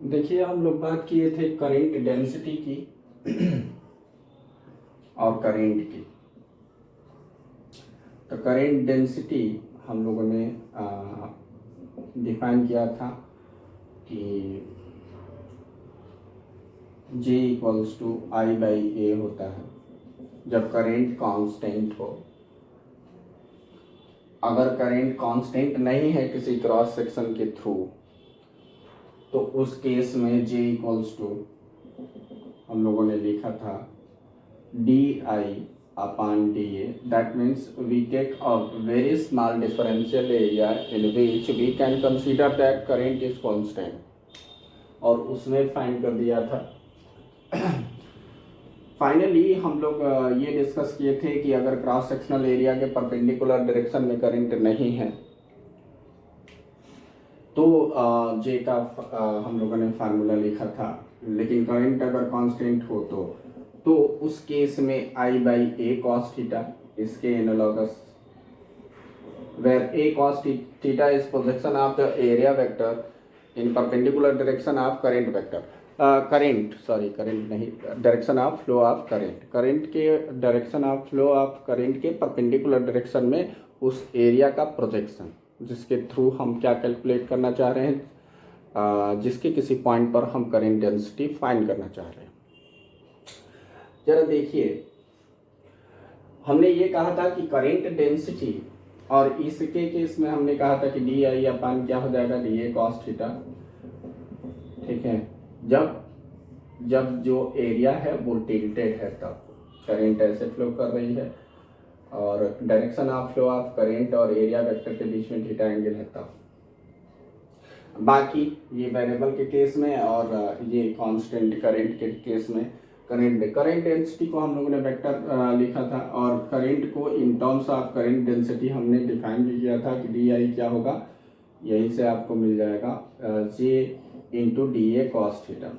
देखिए, हम लोग बात किए थे करंट डेंसिटी की और करंट की। तो करंट डेंसिटी हम लोगों ने डिफाइन किया था कि J equals to I by A होता है जब करंट कांस्टेंट हो। अगर करंट कांस्टेंट नहीं है किसी क्रॉस सेक्शन के थ्रू, तो उस केस में J इक्वल्स टू हम लोगों ने लिखा था D I upon dA. That means we take a very small differential area in which we can consider that current is constant और उसमें फाइंड कर दिया था। फाइनली हम लोग ये डिस्कस किए थे कि अगर क्रॉस सेक्शनल एरिया के परपेंडिकुलर डायरेक्शन में करंट नहीं है तो जे का हम लोगों ने फार्मूला लिखा था, लेकिन करंट अगर कांस्टेंट हो तो उस केस में I by A cos theta इसके analogous, where A cos theta is projection of the area vector in perpendicular direction of current vector, current नहीं, direction of flow of current के direction of flow of current के perpendicular direction में उस area का projection, जिसके through हम क्या calculate करना चाह रहे हैं, जिसके किसी पॉइंट पर हम करंट डेंसिटी फाइंड करना चाह रहे हैं। जरा देखिए, हमने ये कहा था कि करंट डेंसिटी, और इसके केस में हमने कहा था कि डी आई अपान क्या हो जाएगा, डी ए कॉस थीटा। ठीक है, जब जो एरिया है वो टिल्टेड है तब करंट ऐसे फ्लो कर रही है और direction of flow of current और एरिया वेक्टर के बीच में थीटा एंगल है तब। बाकी ये वेरिएबल के केस में और ये कांस्टेंट करंट के केस में करंट डेंसिटी को हम लोगों ने वेक्टर लिखा था और करंट को in terms of current density हमने डिफाइन भी किया था कि डी आई क्या होगा, यहीं से आपको मिल जाएगा J into D A cos theta.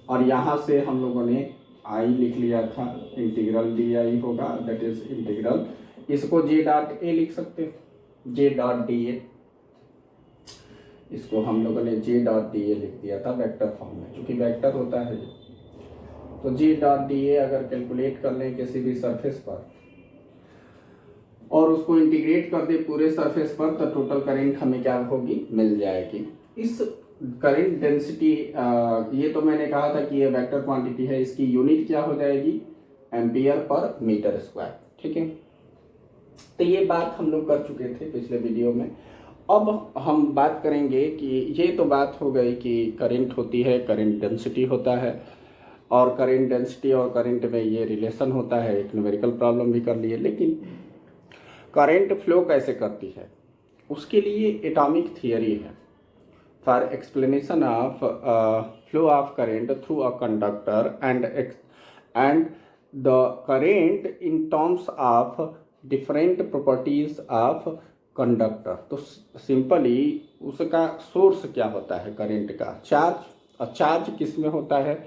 और यहाँ से हम लोगों ने आई लिख लिया था, इंटीग्रल डी आई होगा, दैट इज इंटीग्रल, इसको जे डॉट ए लिख सकते हैं, जे डॉट डी ए, इसको हम लोगों ने जे डॉट डी ए लिख दिया था वेक्टर फॉर्म में, क्योंकि वेक्टर होता है ये। तो जे डॉट डी ए अगर कैलकुलेट कर लें किसी भी सरफेस पर और उसको इंटीग्रेट कर दे पूरे सरफेस पर, तो टोटल करंट हमें क्या होगी, मिल जाएगी। इस करंट डेंसिटी, ये तो मैंने कहा था कि ये वेक्टर क्वांटिटी है, इसकी यूनिट क्या हो जाएगी, एम्पियर पर मीटर स्क्वायर। ठीक है, तो ये बात हम लोग कर चुके थे पिछले वीडियो में। अब हम बात करेंगे कि ये तो बात हो गई कि करंट होती है, करंट डेंसिटी होता है, और करंट डेंसिटी और करंट में ये रिलेशन होता है, एक न्यूमेरिकल प्रॉब्लम भी कर लिए। लेकिन करंट फ्लो कैसे करती है, उसके लिए एटॉमिक थियरी है। For explanation of flow of current through a conductor and the current in terms of different properties of conductor, तो सिंपली उसका सोर्स क्या होता है करंट का, चार्ज, और चार्ज किस में होता है,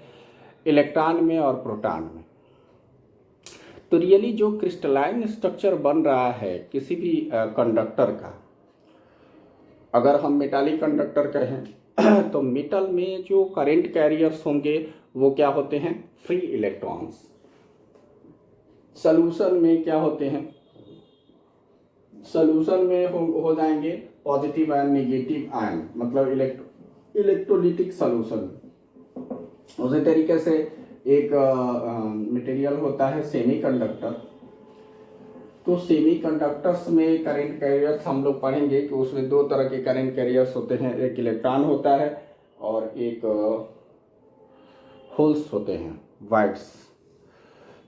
इलेक्ट्रॉन में और प्रोटॉन में। तो रियली जो क्रिस्टलाइन स्ट्रक्चर बन रहा है किसी भी कंडक्टर का, अगर हम मेटालिक कंडक्टर कहें तो मेटल में जो करंट कैरियर्स होंगे वो क्या होते हैं, फ्री इलेक्ट्रॉन्स। सोल्यूशन में क्या होते हैं, सोल्यूशन में हो जाएंगे पॉजिटिव एंड नेगेटिव आयन, मतलब इलेक्ट्रोलिटिक सोल्यूशन। उसी तरीके से एक मटेरियल होता है सेमीकंडक्टर, तो सेमीकंडक्टर्स में करंट कैरियर्स हम लोग पढ़ेंगे कि उसमें दो तरह के करंट कैरियर्स होते हैं, एक इलेक्ट्रॉन होता है और एक होल्स होते हैं, वाइट्स।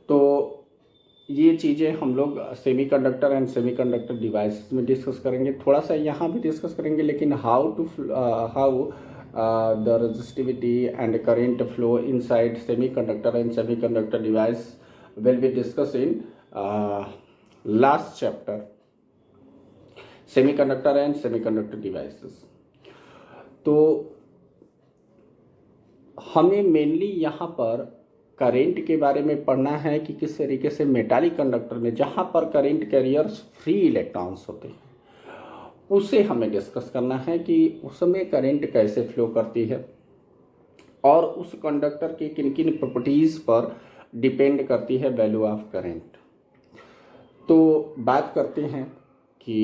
तो ये चीज़ें हम लोग सेमीकंडक्टर एंड सेमीकंडक्टर डिवाइसेस में डिस्कस करेंगे, थोड़ा सा यहाँ भी डिस्कस करेंगे, लेकिन how the resistivity and current flow inside semiconductor and semiconductor device will be discussed in last chapter, semiconductor and semiconductor devices। तो हमें मेनली यहाँ पर करंट के बारे में पढ़ना है कि किस तरीके से मेटालिक कंडक्टर में, जहाँ पर करंट कैरियर्स फ्री इलेक्ट्रॉन्स होते हैं, उसे हमें डिस्कस करना है कि उसमें करंट कैसे फ्लो करती है और उस कंडक्टर के किन किन प्रॉपर्टीज़ पर डिपेंड करती है वैल्यू ऑफ करंट। तो बात करते हैं कि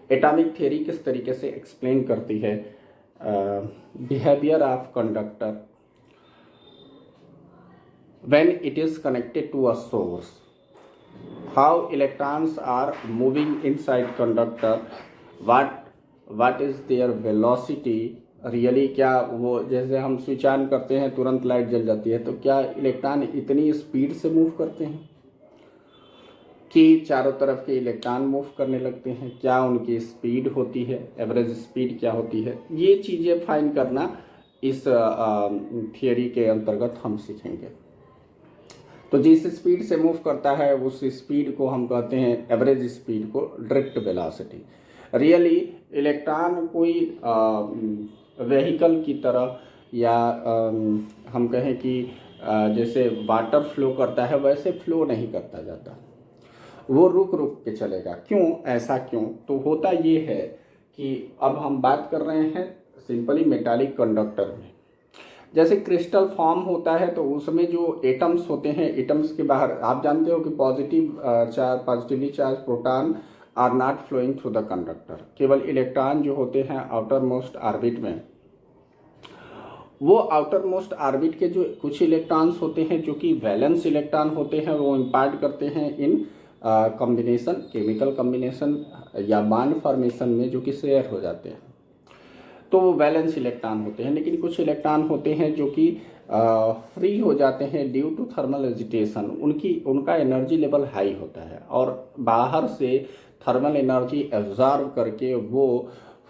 एटॉमिक थ्योरी किस तरीके से एक्सप्लेन करती है behaviour of conductor when it is connected to a source, how electrons are moving inside conductor, what is their velocity really. क्या वो जैसे हम स्विच ऑन करते हैं तुरंत लाइट जल जाती है, तो क्या इलेक्ट्रॉन इतनी स्पीड से मूव करते हैं कि चारों तरफ के इलेक्ट्रॉन मूव करने लगते हैं? क्या उनकी स्पीड होती है, एवरेज स्पीड क्या होती है? ये चीज़ें फाइंड करना इस थियरी के अंतर्गत हम सीखेंगे। तो जिस स्पीड से मूव करता है उस स्पीड को हम कहते हैं एवरेज स्पीड को डायरेक्ट वेलोसिटी। रियली इलेक्ट्रॉन कोई व्हीकल की तरह या हम कहें कि जैसे वाटर फ्लो करता है वैसे फ्लो नहीं करता जाता, वो रुक रुक के चलेगा। क्यों ऐसा क्यों? तो होता ये है कि अब हम बात कर रहे हैं सिंपली मेटालिक कंडक्टर में। जैसे क्रिस्टल फॉर्म होता है तो उसमें जो एटम्स होते हैं, एटम्स के बाहर आप जानते हो कि positively charge proton are not flowing through the conductor. केवल इलेक्ट्रॉन जो होते हैं आउटर मोस्ट ऑर्बिट में, वो आउटर मोस्ट ऑर्बिट के जो कुछ इलेक्ट्रॉन्स होते हैं जो कि वैलेंस इलेक्ट्रॉन होते हैं, वो इम्पार्ट करते हैं इन कॉम्बिनेशन, केमिकल कॉम्बिनेशन या बॉन्ड फॉर्मेशन में, जो कि शेयर हो जाते हैं। तो वो वैलेंस इलेक्ट्रॉन होते हैं। लेकिन कुछ इलेक्ट्रॉन होते हैं जो कि फ्री हो जाते हैं ड्यू टू थर्मल एजिटेशन। उनका एनर्जी लेवल हाई होता है और बाहर से थर्मल एनर्जी एब्जॉर्व करके वो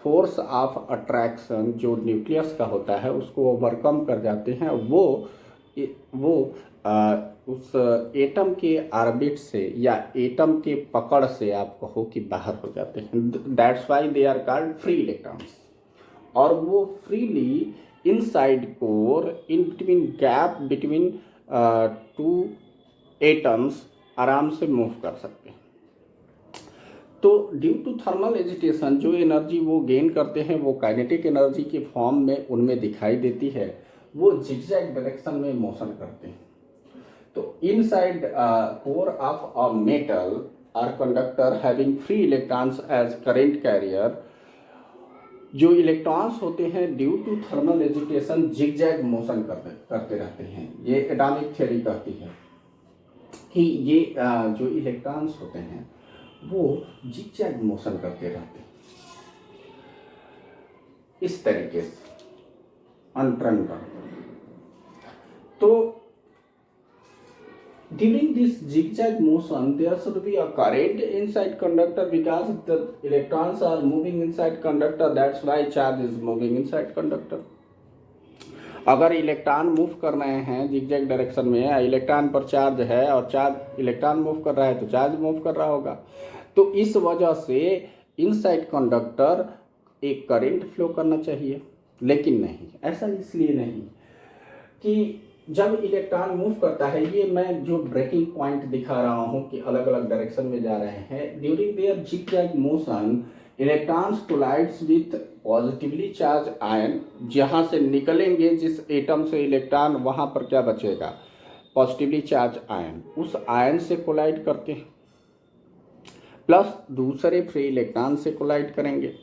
फोर्स ऑफ अट्रैक्शन जो न्यूक्लियस का होता है उसको ओवरकम कर जाते हैं। वो उस एटम के ऑर्बिट से या एटम के पकड़ से आप कहो कि बाहर हो जाते हैं। That's why they are called free electrons. और वो freely inside core in between gap between two atoms आराम से मूव कर सकते हैं। तो ड्यू टू थर्मल एजिटेशन जो एनर्जी वो गेन करते हैं वो काइनेटिक एनर्जी के फॉर्म में उनमें दिखाई देती है। वो जिगजैग डायरेक्शन में मोशन करते हैं। तो inside core of a metal और conductor having free electrons as current carrier, जो इलेक्ट्रॉन्स होते हैं due to thermal agitation zigzag motion करते रहते हैं। ये एटॉमिक थ्योरी कहती है कि ये जो इलेक्ट्रॉन्स होते हैं वो जिगजैग मोशन करते रहते हैं इस तरीके से अनट्रैक्ड। तो during this zigzag motion there should be a current inside conductor because the electrons are moving inside conductor, that's why charge is moving inside conductor। अगर इलेक्ट्रॉन मूव कर रहे हैं जिगजैग डायरेक्शन में, इलेक्ट्रॉन पर चार्ज है और charge electron move कर रहा है तो चार्ज मूव कर रहा होगा। तो इस वजह से इनसाइड कंडक्टर एक करंट फ्लो करना चाहिए, लेकिन नहीं, ऐसा इसलिए नहीं कि जब इलेक्ट्रॉन मूव करता है, ये मैं जो ब्रेकिंग पॉइंट दिखा रहा हूँ कि अलग अलग डायरेक्शन में जा रहे हैं, during their zigzag motion electrons collides with positively charge ion. जहाँ से निकलेंगे जिस एटम से इलेक्ट्रॉन, वहाँ पर क्या बचेगा? Positively charge ion. उस आयन से कोलाइड करते हैं प्लस दूसरे फ्री इलेक्ट्रॉन से कोलाइड करेंगे।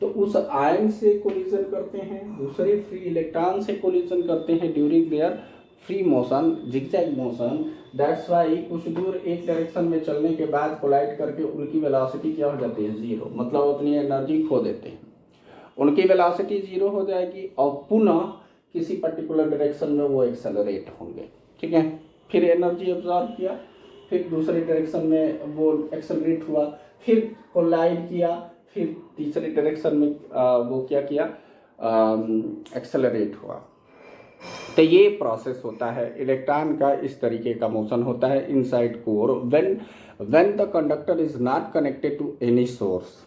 तो उस आयन से कोलिजन करते हैं, दूसरे फ्री इलेक्ट्रॉन से कोलिजन करते हैं during there free motion, zigzag motion. That's why कुछ दूर एक डायरेक्शन में चलने के बाद कोलाइड करके उनकी वेलोसिटी क्या हो जाती है? जीरो, मतलब अपनी एनर्जी खो देते हैं। उनकी वेलोसिटी जीरो हो जाएगी और पुनः किसी पर्टिकुलर डायरेक्शन में वो एक्सेलरेट होंगे। ठीक है, फिर एनर्जी एब्जॉर्ब किया, फिर दूसरे डायरेक्शन में वो एक्सेलरेट हुआ, फिर कोलाइड किया, फिर तीसरे डायरेक्शन में वो क्या किया? एक्सेलरेट हुआ। तो ये प्रोसेस होता है इलेक्ट्रॉन का, इस तरीके का मोशन होता है inside core when the conductor is not connected to any source.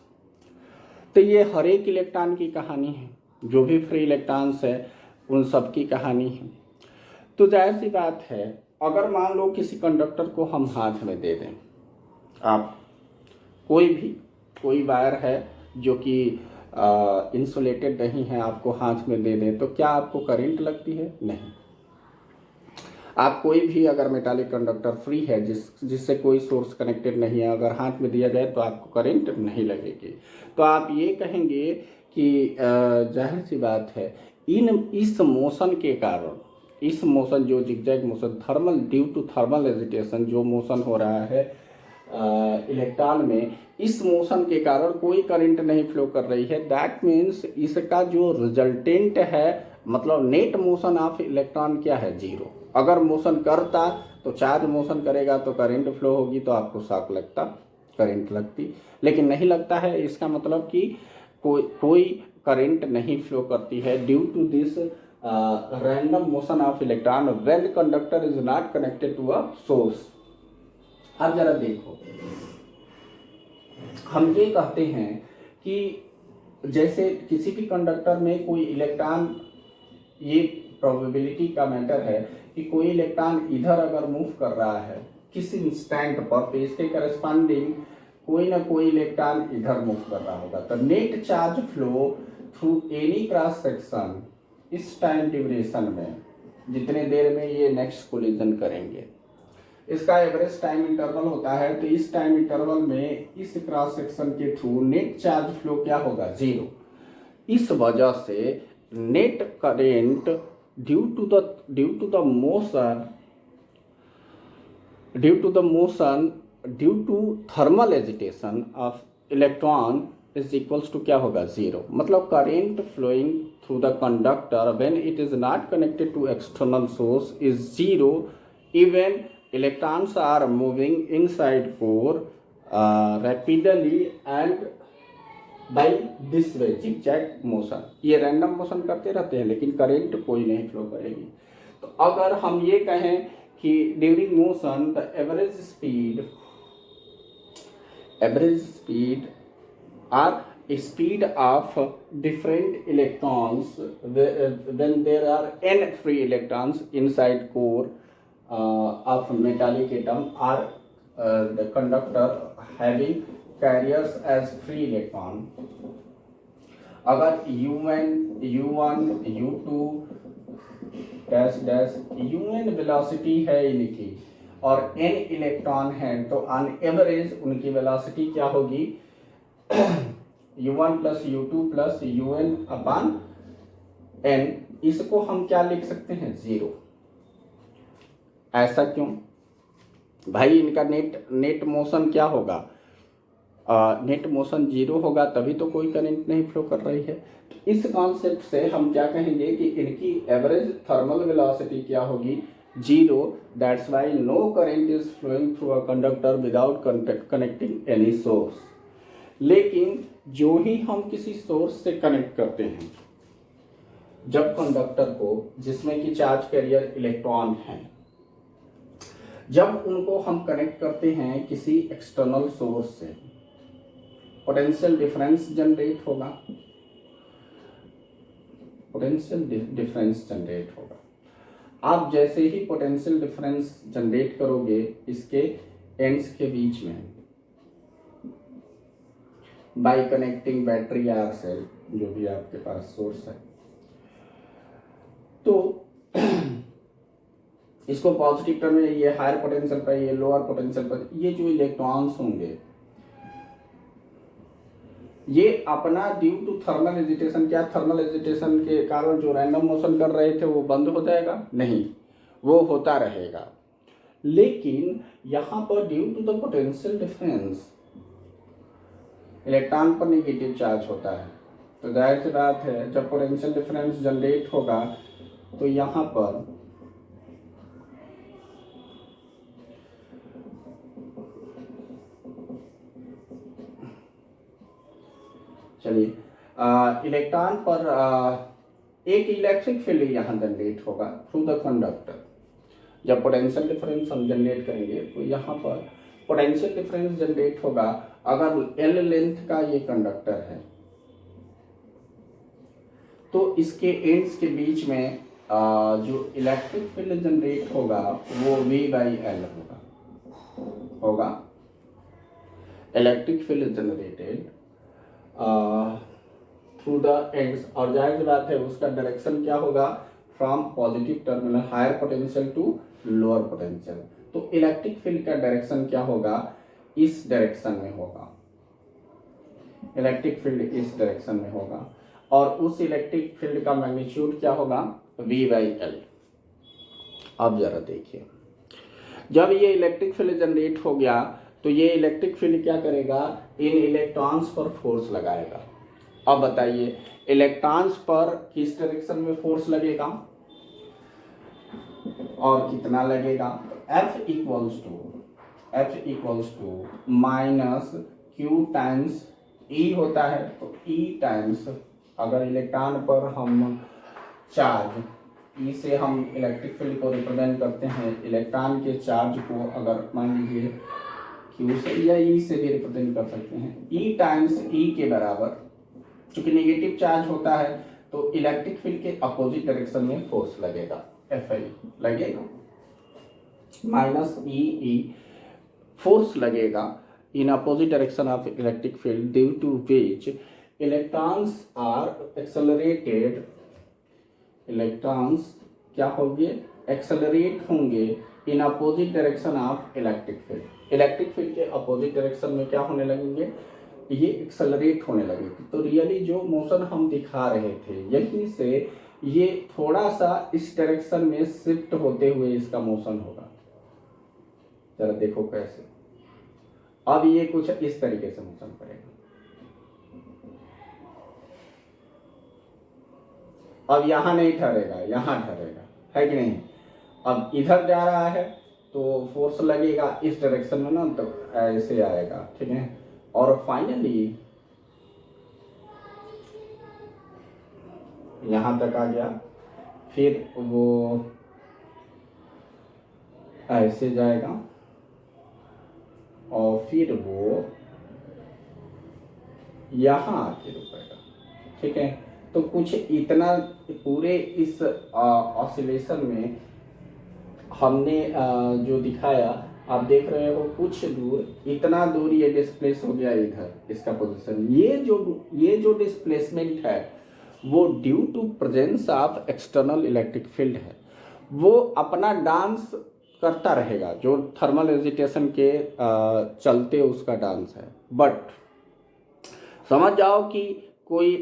तो ये हर एक इलेक्ट्रॉन की कहानी है, जो भी फ्री इलेक्ट्रॉन्स है उन सब की कहानी है। तो जाहिर सी बात है, अगर मान लो किसी कंडक्टर को हम हाथ में दे दें, आप कोई भी कोई वायर है जो कि इंसुलेटेड नहीं है, आपको हाथ में दे दें तो क्या आपको करंट लगती है? नहीं। आप कोई भी अगर मेटालिक कंडक्टर फ्री है जिससे कोई सोर्स कनेक्टेड नहीं है, अगर हाथ में दिया जाए तो आपको करंट नहीं लगेगी। तो आप ये कहेंगे कि जाहिर सी बात है इस मोशन के कारण, इस मोशन जो zigzag motion thermal due to thermal agitation जो मोशन हो रहा है इलेक्ट्रॉन में, इस मोशन के कारण कोई करंट नहीं फ्लो कर रही है। दैट मीन्स इसका जो रिजल्टेंट है, मतलब नेट मोशन ऑफ इलेक्ट्रॉन क्या है? जीरो। अगर मोशन करता तो चार्ज मोशन करेगा तो करंट फ्लो होगी तो आपको शॉक लगता, करंट लगती, लेकिन नहीं लगता है। इसका मतलब कि कोई करंट नहीं फ्लो करती है due to this random motion of electron when conductor is not connected to a source. अब जरा देखो, हम ये कहते हैं कि जैसे किसी भी कंडक्टर में कोई इलेक्ट्रॉन, ये प्रोबेबिलिटी का मैटर है कि कोई इलेक्ट्रॉन इधर अगर मूव कर रहा है किसी इंस्टेंट पर, तो इसके करस्पॉन्डिंग कोई ना कोई इलेक्ट्रॉन इधर मूव कर रहा होगा। तो net charge flow through any cross section इस टाइम ड्यूरेशन में, जितने देर में ये नेक्स्ट कोलिजन करेंगे, इसका एवरेज टाइम इंटरवल होता है। तो इस टाइम इंटरवल में इस क्रॉस सेक्शन के थ्रू नेट चार्ज फ्लो क्या होगा? जीरो। इस वजह से net current due to the motion due to thermal agitation of electron is equals to क्या होगा? जीरो। मतलब current flowing through the conductor when it is not connected to external source is zero even electrons are moving inside core rapidly and by this way zigzag motion। ये random motion करते रहते हैं लेकिन current कोई नहीं flow करेगी। तो अगर हम ये कहें कि during motion the average speed और speed of different electrons when there are n free electrons inside core of metallic atom or the conductor having carriers as free electron, अगर u1 u2 dash dash un velocity है इनकी और n electron है, तो on average उनकी velocity क्या होगी? u1 plus u2 plus un upon n। इसको हम क्या लिख सकते हैं? जीरो। ऐसा क्यों भाई? इनका नेट मोशन क्या होगा? नेट मोशन जीरो होगा तभी तो कोई करंट नहीं फ्लो कर रही है। तो इस कॉन्सेप्ट से हम क्या कहेंगे कि इनकी एवरेज थर्मल वेलोसिटी क्या होगी? Zero. That's why no current is flowing through a conductor without connecting any source. लेकिन जो ही हम किसी सोर्स से कनेक्ट करते हैं, जब कंडक्टर को जिसमें कि चार्ज कैरियर इलेक्ट्रॉन है, जब उनको हम कनेक्ट करते हैं किसी एक्सटर्नल सोर्स से, पोटेंशियल डिफरेंस जनरेट होगा, आप जैसे ही पोटेंशियल डिफरेंस जनरेट करोगे इसके एंड्स के बीच में by connecting battery or cell, जो भी आपके पास सोर्स है, तो इसको पॉजिटिव टर्म में ये हायर पोटेंशियल पर, ये लोअर पोटेंशियल पर, ये जो इलेक्ट्रॉन्स होंगे ये अपना ड्यू टू थर्मल एजिटेशन, क्या थर्मल एजिटेशन के कारण जो रैंडम मोशन कर रहे थे वो बंद हो जाएगा? नहीं, वो होता रहेगा। लेकिन यहाँ पर due to the potential difference electron पर नेगेटिव चार्ज होता है। तो जाहिर सी बात है जब पोटेंशियल डिफरेंस जनरेट होगा तो यहाँ पर चलिए इलेक्ट्रॉन पर एक इलेक्ट्रिक फील्ड यहाँ जनरेट होगा थ्रू द कंडक्टर। जब पोटेंशियल डिफरेंस हम जनरेट करेंगे तो यहाँ पर पोटेंशियल डिफरेंस जनरेट होगा। अगर एल लेंथ का ये कंडक्टर है तो इसके एंड्स के बीच में जो इलेक्ट्रिक फील्ड जनरेट होगा वो V/L होगा। Electric field generated through the ends, और जाहिर सी बात है उसका डायरेक्शन क्या होगा, from positive terminal higher potential to lower potential. तो इलेक्ट्रिक फील्ड का डायरेक्शन क्या होगा, इस डायरेक्शन में होगा, इलेक्ट्रिक फील्ड इस डायरेक्शन में होगा, और उस इलेक्ट्रिक फील्ड का मैग्नीट्यूड क्या होगा, V/L। अब जरा देखिए, जब ये इलेक्ट्रिक फील्ड जनरेट हो गया तो ये इलेक्ट्रिक फील्ड क्या करेगा, इन इलेक्ट्रॉन्स पर फोर्स लगाएगा। अब बताइए इलेक्ट्रॉन्स पर किस डायरेक्शन में फोर्स लगेगा और कितना लगेगा। F equals to minus Q times E होता है, तो E टाइम्स, अगर इलेक्ट्रॉन पर हम चार्ज E से हम इलेक्ट्रिक फील्ड को रिप्रेजेंट करते हैं, इलेक्ट्रॉन के चार्ज को अगर मान लीजिए Q से या E से भी रिप्रेजेंट कर सकते हैं, E टाइम्स E के बराबर, चूंकि नेगेटिव चार्ज होता है तो इलेक्ट्रिक फील्ड के अपोजिट डायरेक्शन में फोर्स लगेगा, Fi लगेगा, माइनस E फोर्स लगेगा in opposite direction of electric field due to which electrons are accelerated, electrons क्या होंगे, एक्सेलरेट होंगे in opposite direction of electric field. Electric field के opposite direction में क्या होने लगेंगे, ये एक्सेलरेट होने लगेगी। तो रियली जो मोशन हम दिखा रहे थे यहीं से ये थोड़ा सा इस डायरेक्शन में शिफ्ट होते हुए इसका मोशन होगा। जरा देखो कैसे, अब ये कुछ इस तरीके से मोशन करेगा, अब यहां नहीं ठहरेगा, यहां ठहरेगा, है कि नहीं। अब इधर जा रहा है तो फोर्स लगेगा इस डायरेक्शन में ना, तो ऐसे आएगा, ठीक है। और फाइनली यहां तक आ गया, फिर वो ऐसे जाएगा और फिर वो यहां आके रुकेगा, ठीक है। तो कुछ इतना पूरे इस ऑसिलेशन में हमने जो दिखाया, आप देख रहे हो कुछ दूर, इतना दूर ये डिस्प्लेस हो गया इधर, इसका पोजीशन, ये जो डिस्प्लेसमेंट है वो due to presence of external electric field है। वो अपना डांस करता रहेगा, जो थर्मल एजिटेशन के चलते उसका डांस है। बट समझ जाओ कि कोई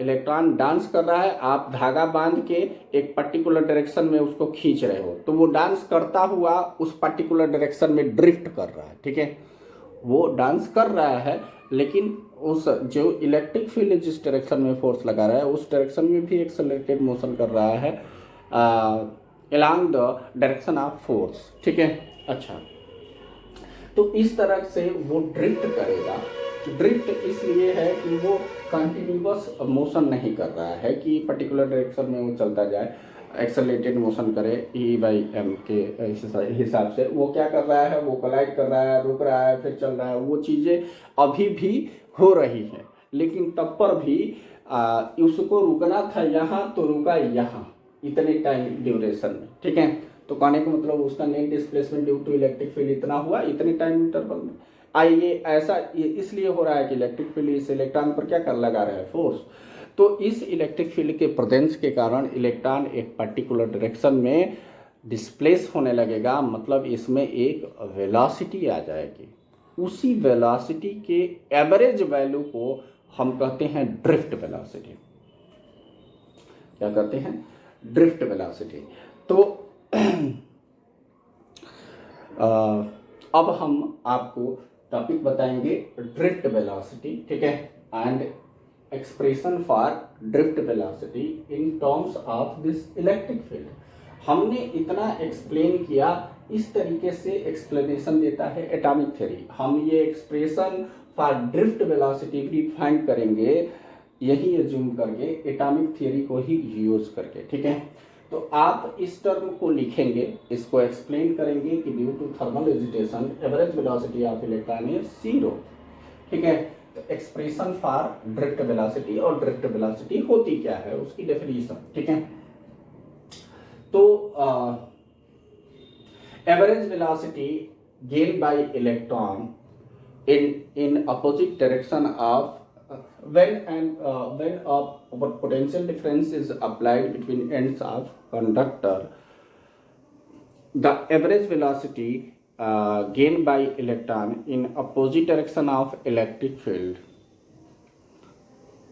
इलेक्ट्रॉन डांस कर रहा है, आप धागा बांध के एक पर्टिकुलर डायरेक्शन में उसको खींच रहे हो, तो वो डांस करता हुआ उस पर्टिकुलर डायरेक्शन में ड्रिफ्ट कर रहा है, ठीक है। वो डांस कर रहा है, लेकिन उस जो इलेक्ट्रिक फील्ड जिस डायरेक्शन में फोर्स लगा रहा है उस डायरेक्शन में भी एक्सेलरेटेड मोशन कर रहा है along the direction of force, ठीक है। अच्छा, तो इस तरह से वो ड्रिफ्ट करेगा। ड्रिफ्ट इसलिए है कि वो कंटिन्यूअस मोशन नहीं कर रहा है कि पर्टिकुलर डायरेक्शन में वो चलता जाए, एक्सेलरेटेड मोशन करे E/m के हिसाब से। वो क्या कर रहा है, वो कोलाइड कर रहा है, रुक रहा है, फिर चल रहा है, वो चीज़ें अभी भी हो रही हैं। लेकिन तब पर भी उसको रुकना था यहाँ, तो रुका यहाँ इतने टाइम ड्यूरेशन में, ठीक है। तो कहने का मतलब उसका net displacement due to electric field इतना हुआ इतने टाइम इंटरवल में। आइए ऐसा ये इसलिए हो रहा है कि इलेक्ट्रिक फील्ड इस इलेक्ट्रॉन पर क्या कर लगा रहा है, फोर्स। तो इस इलेक्ट्रिक फील्ड के प्रेजेंस के कारण इलेक्ट्रॉन एक पर्टिकुलर डायरेक्शन में डिस्प्लेस होने लगेगा, मतलब इसमें एक वेलोसिटी आ जाएगी। उसी वेलोसिटी के एवरेज वैल्यू को हम कहते हैं ड्रिफ्ट वेलोसिटी। क्या कहते हैं, ड्रिफ्ट वेलोसिटी। तो अब हम आपको टॉपिक बताएंगे ड्रिफ्ट वेलोसिटी, ठीक है, and expression for drift velocity in terms of this electric field. हमने इतना एक्सप्लेन किया, इस तरीके से एक्सप्लेनेशन देता है एटॉमिक थ्योरी। हम ये एक्सप्रेशन फॉर ड्रिफ्ट वेलोसिटी भी फाइंड करेंगे यही एज्यूम करके, एटॉमिक थ्योरी को ही यूज करके, ठीक है। तो आप इस टर्म को लिखेंगे, इसको एक्सप्लेन करेंगे कि due to thermal agitation average velocity of electron is 0, ठीक है। तो एक्सप्रेशन फॉर ड्रिफ्ट वेलोसिटी, और ड्रिफ्ट वेलोसिटी होती क्या है उसकी डेफिनेशन, ठीक है। तो average velocity gain by electron in opposite direction of when a potential difference is applied between ends of conductor, the average velocity gained by electron in opposite direction of electric field,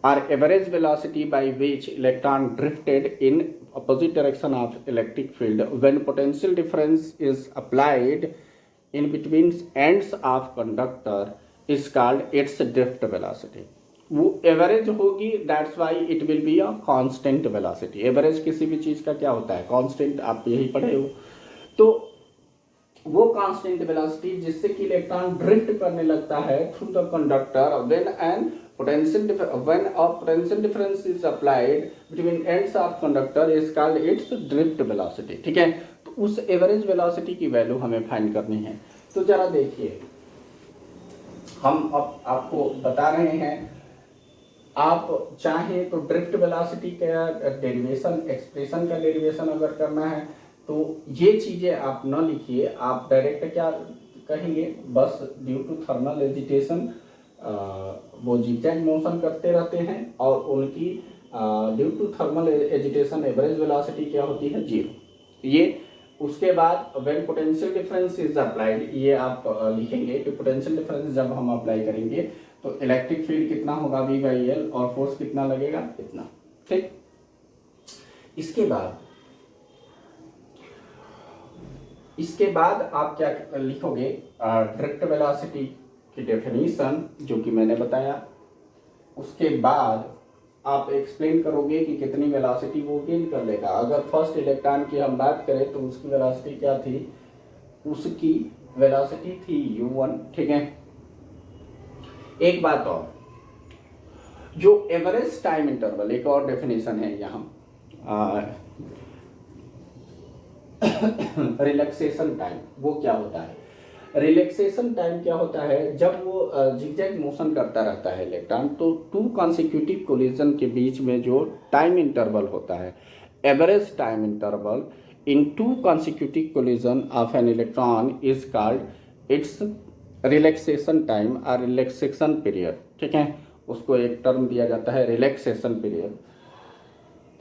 or average velocity by which electron drifted in opposite direction of electric field when potential difference is applied in between ends of conductor is called its drift velocity. वो average होगी, that's why it will be a constant velocity. Average किसी भी चीज का क्या होता है? Constant. आप यही पढ़े हो. तो वो कांस्टेंट वेलोसिटी जिससे कि इलेक्ट्रॉन ड्रिफ्ट करने लगता है through the conductor when an when a potential difference is applied between ends of conductor is called its drift velocity. ठीक है. तो उस एवरेज वेलोसिटी की वैल्यू हमें फाइंड करनी है. तो जरा देखिए, हम अब आपको बता रहे हैं, आप चाहें तो ड्रिफ्ट वेलोसिटी का डेरिवेशन, एक्सप्रेशन का डेरिवेशन अगर करना है तो ये चीजें आप न लिखिए, आप डायरेक्ट क्या कहेंगे, बस ड्यू टू थर्मल एजिटेशन वो जिगजैग मोशन करते रहते हैं और उनकी due to thermal agitation average velocity क्या होती है? 0. ये उसके बाद when potential difference is applied, ये आप लिखेंगे कि पोटेंशियल डिफरेंस जब हम अप्लाई करेंगे तो इलेक्ट्रिक फील्ड कितना होगा? V/L, और फोर्स कितना लगेगा? इतना. ठीक. इसके बाद आप क्या लिखोगे? ड्रिफ्ट वेलोसिटी की डेफिनेशन जो कि मैंने बताया. उसके बाद आप एक्सप्लेन करोगे कि कितनी वेलोसिटी वो गेन कर लेगा. अगर फर्स्ट इलेक्ट्रॉन की हम बात करें तो उसकी वेलोसिटी क्या थी? उसकी वेलोसिटी थी u1. ठीक है. एक बात और, जो एवरेज टाइम इंटरवल, एक और डेफिनेशन है यहाँ, रिलैक्सेशन टाइम. वो क्या होता है? रिलैक्सेशन टाइम क्या होता है? जब वो जिगजैग मोशन करता रहता है इलेक्ट्रॉन, तो 2 कॉन्सिक्यूटिव कोलिजन के बीच में जो टाइम इंटरवल होता है, average time interval in 2 consecutive collision of an electron is called its relaxation time और रिलैक्सेशन पीरियड. ठीक है. उसको एक टर्म दिया जाता है रिलैक्सेशन पीरियड.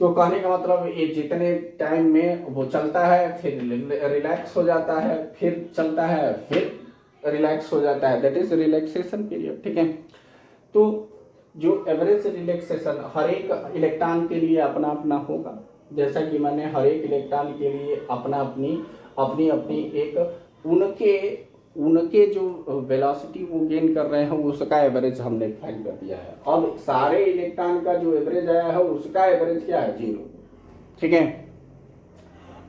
तो कहने का मतलब ये जितने टाइम में वो चलता है, फिर रिलैक्स हो जाता है, फिर चलता है, फिर रिलैक्स हो जाता है, दैट इज रिलैक्सेशन पीरियड. ठीक है. तो जो एवरेज रिलैक्सेशन हर एक इलेक्ट्रॉन के लिए अपना अपना होगा, जैसा कि मैंने हर एक इलेक्ट्रॉन के लिए अपना अपनी एक उनके जो वेलोसिटी वो गेन कर रहे हैं उसका एवरेज हमने फाइंड कर दिया है. अब सारे इलेक्ट्रॉन का जो एवरेज आया है उसका एवरेज क्या है? 0. ठीक है.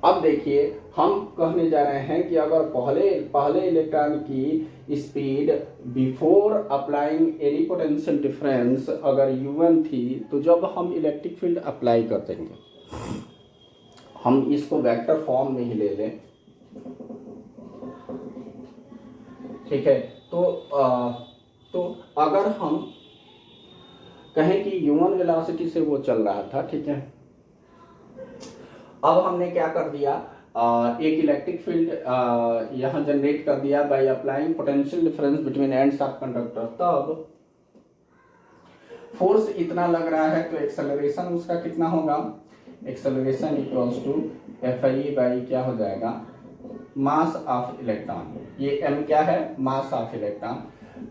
अब देखिए, हम कहने जा रहे हैं कि अगर पहले इलेक्ट्रॉन की speed before applying any potential difference अगर u1 थी, तो जब हम इलेक्ट्रिक फील्ड अप्लाई कर देंगे, हम इसको वेक्टर फॉर्म में ही ले लें. ठीक है. तो अगर हम कहें कि u1 वेलोसिटी से वो चल रहा था. ठीक है. अब हमने क्या कर दिया? एक इलेक्ट्रिक फील्ड यहाँ जनरेट कर दिया by applying potential difference between ends of conductor. तब फोर्स इतना लग रहा है तो एक्सेलरेशन उसका कितना होगा? Acceleration equals to Fi by क्या हो जाएगा? Mass of electron. ये m क्या है? Mass of electron.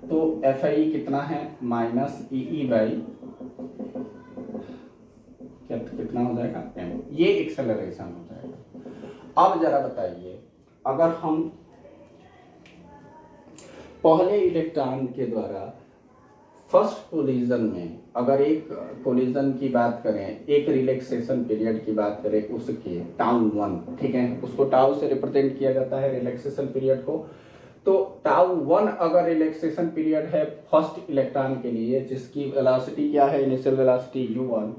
तो Fi कितना है? माइनस Ee बाई कितना हो जाएगा? m. ये एक्सेलरेशन हो जाएगा. अब जरा बताइए, अगर हम पहले इलेक्ट्रॉन के द्वारा फर्स्ट कोलिजन में अगर एक कोलिजन की बात करें, एक रिलैक्सेशन पीरियड की बात करें, उसके टाउ 1. ठीक है. उसको टाउ से रिप्रेजेंट किया जाता है रिलैक्सेशन पीरियड को. तो टाउ 1 अगर रिलैक्सेशन पीरियड है फर्स्ट इलेक्ट्रॉन के लिए, जिसकी वेलोसिटी क्या है? इनिशियल वेलोसिटी u1,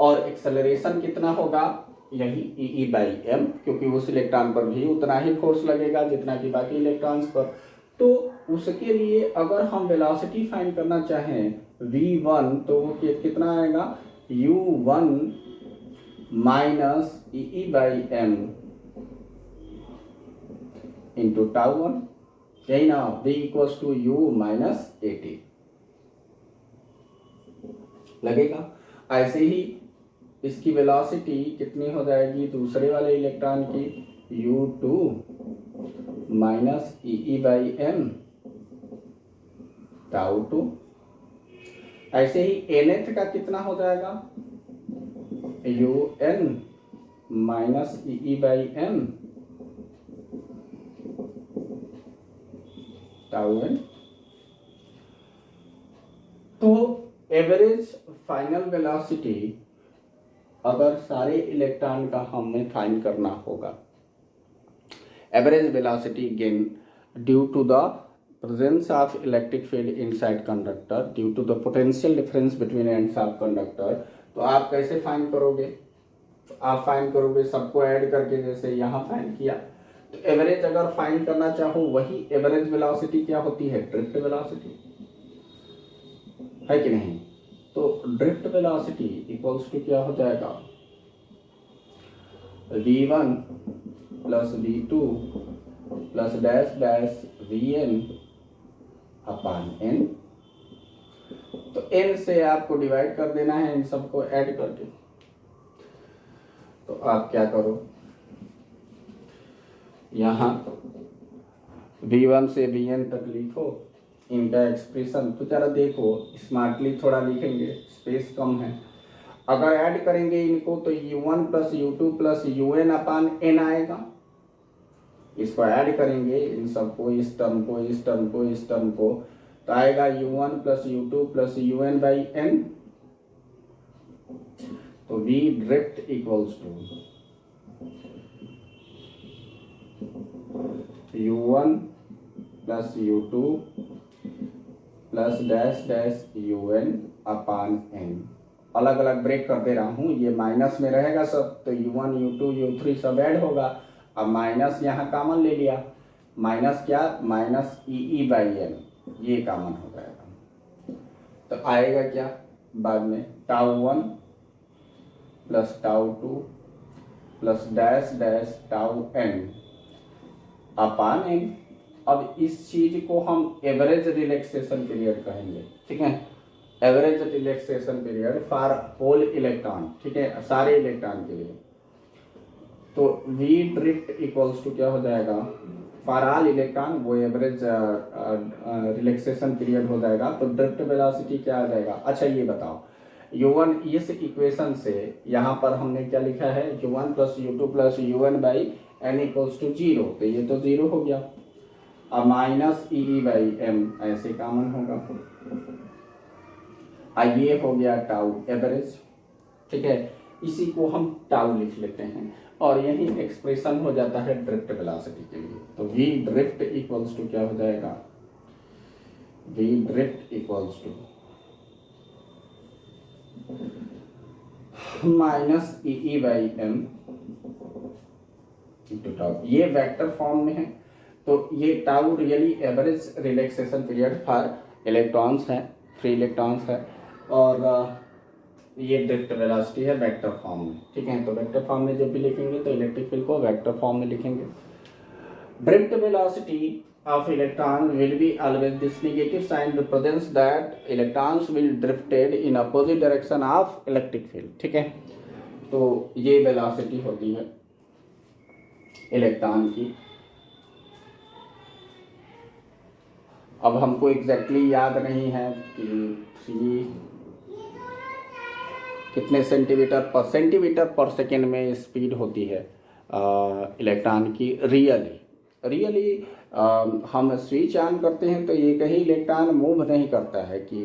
और एक्सेलरेशन कितना होगा? यही Ee बाई m, क्योंकि उस इलेक्ट्रॉन पर भी उतना ही फोर्स लगेगा जितना कि बाकी इलेक्ट्रॉन्स पर. तो उसके लिए अगर हम वेलोसिटी फाइंड करना चाहें v1, तो वो कितना आएगा? u1 minus Ee by m into tau 1. यही ना, v equals to u minus AT लगेगा। ऐसे ही इसकी वेलोसिटी कितनी हो जाएगी दूसरे वाले इलेक्ट्रॉन की, u2 माइनस EE/m टाउ 2। ऐसे ही nth का कितना हो जाएगा, un minus EE/m tau n। तो एवरेज फाइनल वेलोसिटी अगर सारे इलेक्ट्रॉन का हमें फाइंड करना होगा, average velocity gain due to the presence of electric field inside conductor due to the potential difference between ends of conductor, तो आप कैसे फाइंड करोगे, तो आप फाइंड करोगे सबको ऐड करके, जैसे यहाँ फाइंड किया। तो एवरेज अगर फाइंड करना चाहो, वही एवरेज वेलोसिटी क्या होती है, ड्रिफ्ट वेलोसिटी, है कि नहीं। तो ड्रिफ्ट वेलोसिटी इक्वल्स टू क्या हो जाएगा, v1 plus v2 plus dash dash vn अपान n। तो n से आपको डिवाइड कर देना है इन सबको ऐड करके। तो आप क्या करो, यहाँ v1 से vn तक लिखो इनका एक्सप्रेशन। तो जरा देखो, स्मार्टली थोड़ा लिखेंगे, स्पेस कम है। अगर ऐड करेंगे इनको तो u1 plus u2 plus un upon n आएगा। इसको ऐड करेंगे इन सबको, इस टर्म को, इस टर्म को, इस टर्म को, तो आएगा u1 plus u2 plus un/n। तो v drift equals to u1 plus u2 plus dash dash un upon n। अलग अलग ब्रेक कर दे रहा हूँ, ये माइनस में रहेगा सब, तो u1 u2 u3 सब ऐड होगा। अब माइनस यहाँ कॉमन ले लिया, माइनस क्या, माइनस EE/m, ये कॉमन हो जाएगा। तो आएगा क्या बाद में, tau 1 plus tau 2 plus dash dash tau n अपान n। अब इस चीज को हम एवरेज रिलैक्सेशन पीरियड कहेंगे, ठीक है, average relaxation period for whole electron, ठीक है, सारे इलेक्ट्रॉन के लिए। तो v ड्रिफ्ट इक्वल्स टू क्या हो जाएगा, फॉर ऑल इलेक्ट्रॉन, वो एवरेज रिलैक्सेशन पीरियड हो जाएगा। तो ड्रिफ्ट वेलोसिटी क्या आ जाएगा। अच्छा ये बताओ, u1, इस इक्वेशन से यहाँ पर हमने क्या लिखा है, u1 plus u2 plus un/n equals to 0, तो ये तो 0 हो गया। अब माइनस EE/m ऐसे कॉमन होगा, ये हो गया टाउ एवरेज, ठीक है, इसी को हम टाउ लिख लेते हैं और यही एक्सप्रेशन हो जाता है ड्रिफ्ट वेलोसिटी के लिए। तो v ड्रिफ्ट इक्वल्स टू क्या हो जाएगा, v drift equals to minus EE/m into tau. ये वेक्टर फॉर्म में है, तो ये tau really average relaxation period for electrons है, फ्री इलेक्ट्रॉन्स है, और ये ड्रिफ्ट वेलोसिटी है वेक्टर फॉर्म में, ठीक है। तो वेक्टर फॉर्म में जब भी लिखेंगे तो इलेक्ट्रिक फील्ड को वेक्टर फॉर्म में लिखेंगे। Drift velocity of electron will be always, this negative sign represents that electrons will drifted in opposite direction of electric field, ठीक है। तो ये वेलोसिटी होती है इलेक्ट्रॉन की। अब हमको एग्जैक्टली याद नहीं है कि 3 कितने सेंटीमीटर पर सेकेंड में स्पीड होती है इलेक्ट्रॉन की। रियली हम स्विच ऑन करते हैं तो एक ही इलेक्ट्रॉन मूव नहीं करता है कि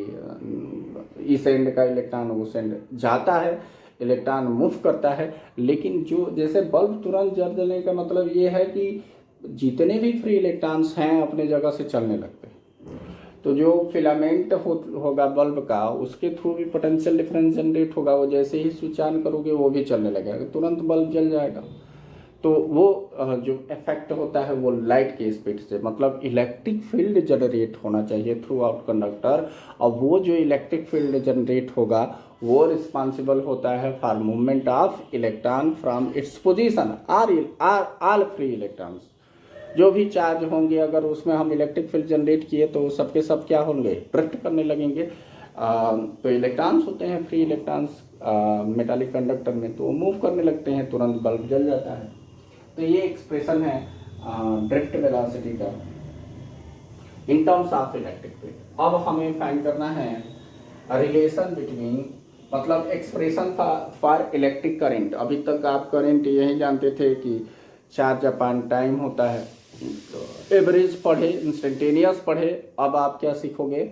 इस एंड का इलेक्ट्रॉन उस एंड जाता है, इलेक्ट्रॉन मूव करता है। लेकिन जो जैसे बल्ब तुरंत जलने का मतलब ये है कि जितने भी फ्री इलेक्ट्रॉन्स हैं अपने जगह से चलने लगते हैं। तो जो फिलामेंट होगा बल्ब का, उसके थ्रू भी पोटेंशियल डिफरेंस जनरेट होगा। वो जैसे ही स्विच ऑन करोगे वो भी चलने लगेगा, तुरंत बल्ब जल जाएगा। तो वो जो इफेक्ट होता है वो लाइट के स्पीड से, मतलब इलेक्ट्रिक फील्ड जनरेट होना चाहिए थ्रू आउट कंडक्टर। और वो जो इलेक्ट्रिक फील्ड जनरेट होगा वो रिस्पॉन्सिबल होता है for movement of electron from its position, or all free electrons. जो भी चार्ज होंगे अगर उसमें हम इलेक्ट्रिक फील्ड जनरेट किए तो सबके सब क्या होंगे, ड्रिफ्ट करने लगेंगे। तो इलेक्ट्रॉन्स होते हैं, फ्री इलेक्ट्रॉन्स मेटालिक कंडक्टर में, तो वो मूव करने लगते हैं, तुरंत बल्ब जल जाता है। तो ये एक्सप्रेशन है ड्रिफ्ट वेलोसिटी का in terms of electric field. अब हमें फाइंड करना है रिलेशन बिटवीन, मतलब एक्सप्रेशन फॉर इलेक्ट्रिक करंट। अभी तक आप करंट यही जानते थे कि चार्ज अपॉन टाइम होता है, तो एवरेज पढ़े, इंस्टेंटेनियस पढ़े। अब आप क्या सीखोगे,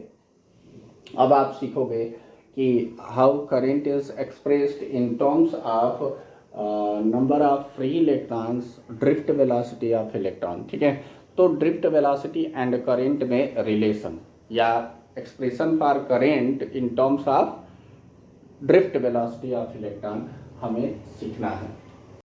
अब आप सीखोगे कि how current is expressed in terms of number of free electrons, drift velocity of electron. ठीक है, तो ड्रिफ्ट वेलोसिटी एंड करंट में रिलेशन या expression for current in terms of drift velocity of electron हमें सीखना है।